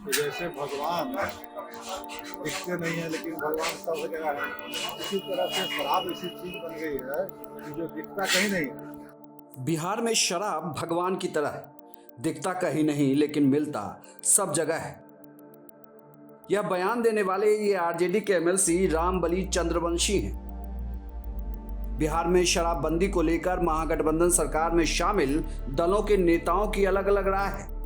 कि जैसे भगवान दिखते नहीं है लेकिन भगवान सब जगह है, इसी तरह से शराब ऐसी चीज बन गई है कि जो दिखता कहीं नहीं है। बिहार में शराब भगवान की तरह है, दिखता कहीं नहीं लेकिन मिलता सब जगह है। यह बयान देने वाले ये आरजेडी के एमएलसी रामबली चंद्रवंशी हैं। बिहार में शराबबंदी को लेकर महागठबंधन सरकार में शामिल दलों के नेताओं की अलग अलग राय है।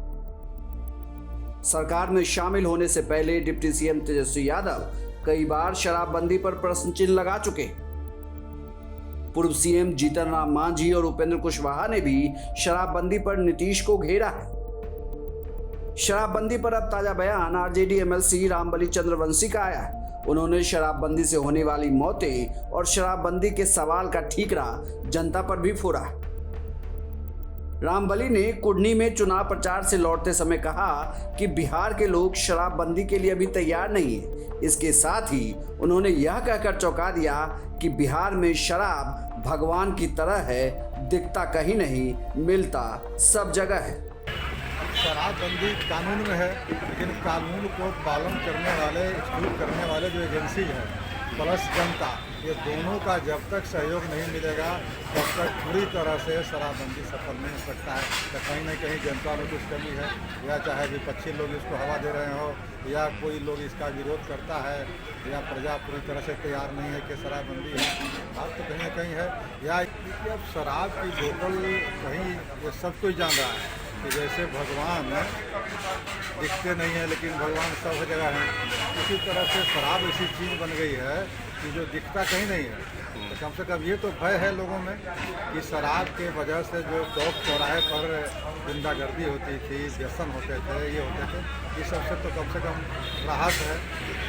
सरकार में शामिल होने से पहले डिप्टी सीएम तेजस्वी यादव कई बार शराबबंदी पर प्रश्न चिन्ह लगा चुके हैं। पूर्व सीएम जीतन राम मांझी और उपेंद्र कुशवाहा ने भी शराबबंदी पर नीतीश को घेरा है। शराबबंदी पर अब ताजा बयान आरजेडी एमएलसी रामबली चंद्रवंशी का आया है। उन्होंने शराबबंदी से होने वाली मौतें और शराबबंदी के सवाल का ठीकरा जनता पर भी फोड़ा है। रामबली ने कुढ़नी में चुनाव प्रचार से लौटते समय कहा कि बिहार के लोग शराबबंदी के लिए अभी तैयार नहीं है। इसके साथ ही उन्होंने यह कहकर चौंका दिया कि बिहार में शराब भगवान की तरह है, दिखता कहीं नहीं, मिलता सब जगह है। शराबबंदी कानून में है, लेकिन कानून को पालन करने वाले, एक्सक्यूट करने वाले जो एजेंसी है प्लस जनता, ये दोनों का जब तक सहयोग नहीं मिलेगा तब तक पूरी तरह से शराबबंदी सफल नहीं हो सकता है। तो कहीं ना कहीं जनता में कुछ कमी है, या चाहे विपक्षी लोग इसको हवा दे रहे हो, या कोई लोग इसका विरोध करता है, या प्रजा पूरी तरह से तैयार नहीं है कि शराबबंदी है। बात तो कहीं ना कहीं है, या अब शराब की बोतल कहीं ये सब कोई जान रहा है कि जैसे भगवान दिखते नहीं है लेकिन भगवान सब जगह है, इसी तरह से शराब ऐसी चीज़ बन गई है कि जो दिखता कहीं नहीं है। तो कम से कम ये तो भय है लोगों में कि शराब के वजह से जो चौक चौराहे पर गुंडागर्दी होती थी, व्यसन होते थे, ये होते थे, ये सबसे तो कम से कम राहत है।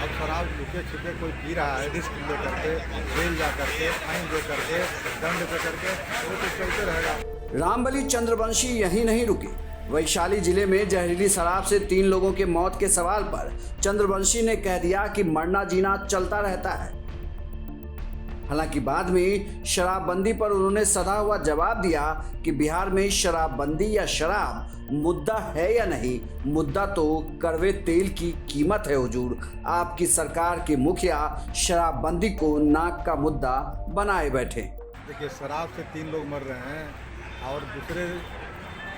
अब शराब लुके छिपे कोई पी रहा है, रिस्क ले करके, जेल जा करके, फाइन दे करके, दंड दे करके, वो तो चलते रहेगा। रामबली चंद्रवंशी यहीं नहीं रुके। वैशाली जिले में जहरीली शराब से 3 लोगों के मौत के सवाल पर चंद्रवंशी ने कह दिया कि मरना जीना चलता रहता है। हालांकि बाद में शराबबंदी पर उन्होंने सधा हुआ जवाब दिया कि बिहार में शराबबंदी या शराब मुद्दा है या नहीं, मुद्दा तो कड़वे तेल की कीमत है हुजूर। आपकी सरकार के मुखिया शराबबंदी को नाक का मुद्दा बनाए बैठे। देखिए, शराब से 3 लोग मर रहे हैं और दूसरे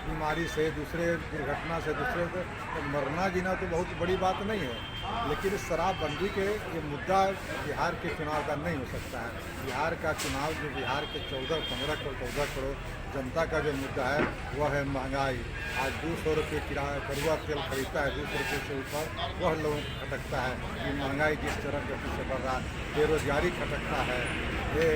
बीमारी से, दूसरे दुर्घटना से, दूसरे से तो मरना जीना तो बहुत बड़ी बात नहीं है। लेकिन शराबबंदी के ये मुद्दा बिहार के चुनाव का नहीं हो सकता है। बिहार का चुनाव जो बिहार के 14 करोड़ जनता का जो मुद्दा है वह है महंगाई। आज 200 रुपये किराया कड़वा तेल खरीदता है, 200 रुपये से ऊपर वह लोगों को खटकता है कि महंगाई जिस तरह गति से बढ़ रहा है, बेरोजगारी खटकता है, ये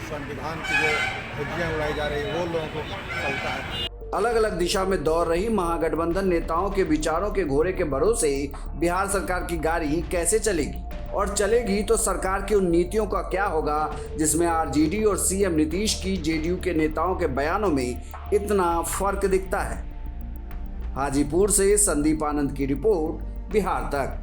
संविधान की जो धज्जियाँ उड़ाई जा रही है वो लोगों को चलता है। अलग अलग दिशा में दौड़ रही महागठबंधन नेताओं के विचारों के घोड़े के भरोसे बिहार सरकार की गाड़ी कैसे चलेगी, और चलेगी तो सरकार की उन नीतियों का क्या होगा जिसमें आरजेडी और सीएम नीतीश की जेडीयू के नेताओं के बयानों में इतना फर्क दिखता है। हाजीपुर से संदीप आनंद की रिपोर्ट, बिहार तक।